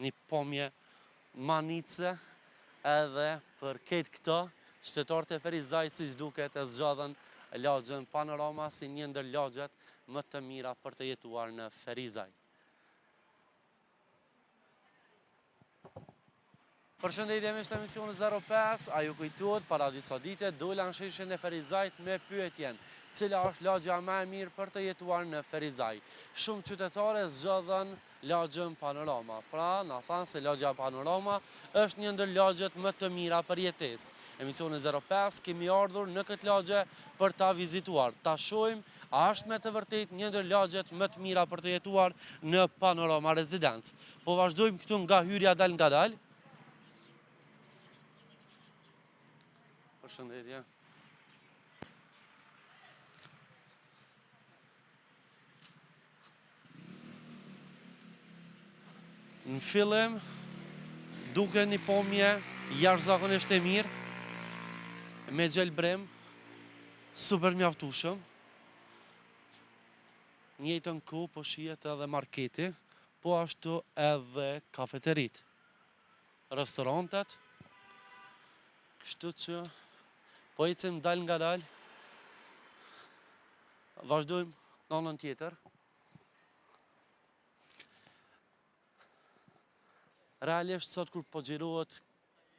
një pomje manice edhe për këtë këto, qytetarët e Ferizajt siç duket e zgjodhen lagjën Panorama si një ndër lagjet më të mira për të jetuar në Ferizaj. Përshëndetje me shtë emisioni 05, a ju kujtuat para disa dite dola në sheshin e Ferizajt me pyetjen, cila është lagja më e mirë për të jetuar në Ferizaj. Shumë qytetare zgjodhen lagjën Panorama. Pra, na thanë se lagja Panorama është një ndër lagjet më të mira për jetesë. Emisioni 05 kemi ardhur në këtë lagje për ta vizituar. Ta shohim a është me të vërtet një ndër lagjet më të mira për të jetuar në Panorama Rezidencë. Po vazhdojmë këtu nga hyrja dal nga dal. Përshëndetje. Në fillim, duke një pomje jashtëzakonisht e mirë, me gjelbrem, super mjaftueshëm. Njëjtën kohë po shihet edhe marketi, po ashtu edhe kafeterit, restorantet, kështu që po ecim dal nga dal, vazhdojmë në anën tjetër. Realisht sot kur po xhirohet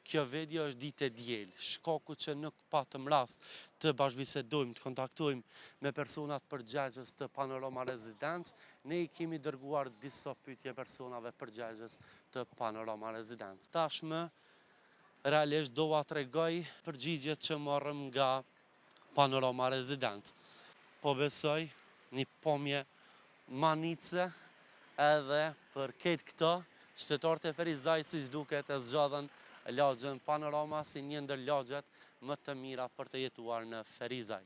kjo video është ditë e diel, shkaku që nuk patëm rast të bashkëbisedojmë, të kontaktojmë me personat përgjegjës të Panorama Rezidencë, ne i kemi dërguar disa pyetje personave përgjegjës të Panorama Rezidencë. Tashmë realisht dova t'rregoj përgjigjet që morëm nga Panorama Rezidencë. Po besoj një pomje manice edhe për këtë këto, qytetarët e Ferizajt siç duket e zgjodhen lagjën Panorama si një ndër lagjet më të mira për të jetuar në Ferizaj.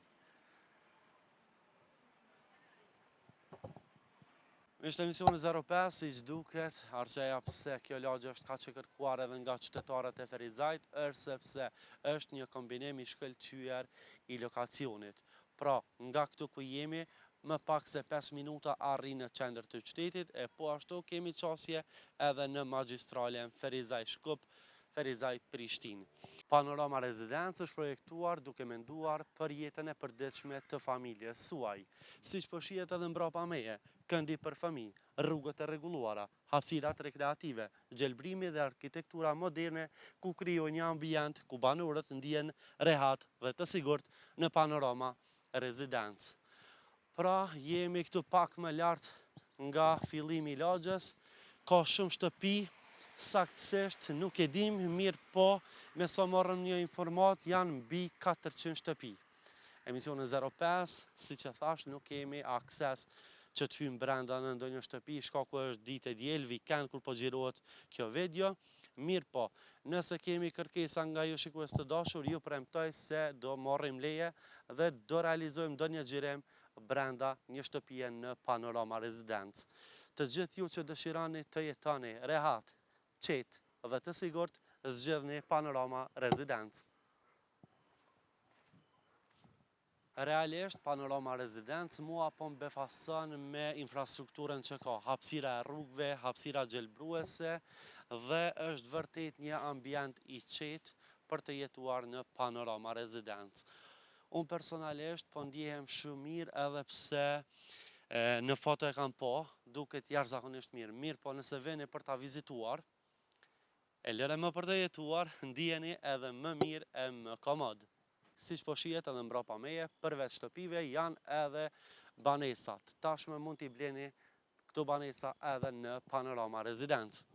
Ishte emisioni 05, siç duket, arsyeja pse kjo lagje është kaq e kërkuar edhe nga qytetarët e Ferizajt është sepse është një kombinim i shkëlqyer i lokacionit. Pra, nga këtu ku jemi, më pak se 5 minuta arri në qendër të qytetit, e po ashtu kemi qasje edhe në magjistralen Ferizaj-Shkup, Ferizaj-Prishtinë. Panorama Rezidencë është projektuar duke menduar për jetën e përditshme të familjes suaj. Siç po shihet edhe mbrapa meje, këndi për fëmijë, rrugët e rregulluara, hapësirat rekreative, gjelbrimi dhe arkitektura moderne ku krijohen një ambient ku banorët ndihen rehat dhe të sigurt në Panorama Rezidencë. Pra, jemi këtu pak më lartë nga fillimi i lagjes, ka shumë shtëpi, saktësisht nuk e dim mirë, po me sa morëm një informat janë mbi 400 shtëpi. Emisioni 05, siç e thash, nuk kemi akses që të hyjmë brenda në ndonjë shtëpi, shkaku është ditë e diel, vikend kur po xhirohet kjo video. Mirë po, nëse kemi kërkesa nga ju shikues të dashur, ju premtoj se do marrim leje dhe do realizojmë ndonjë xhirim brenda një shtëpie në Panorama Rezidencë. Të gjithë ju që dëshironi të jetoni rehat, qetë dhe të sigurt, zgjedhni Panorama Rezidencë. Realisht, Panorama Rezidencë mua po mbefason me infrastrukturën që ka, hapësira e rrugëve, hapësira gjelbruese dhe është vërtet një ambient i qetë për të jetuar në Panorama Rezidencë. Unë personalisht po ndjehem shumë mirë edhe pse në foto e kam po, duket jashtëzakonisht mirë. Mirë po nëse veni për ta vizituar, e lëre më për të jetuar, ndjeni edhe më mirë e më komod. Siç po shihet edhe mbrapa meje, përveç shtëpive janë edhe banesat. Tashmë mund t'i bleni këto banesa edhe në Panorama Rezidencë.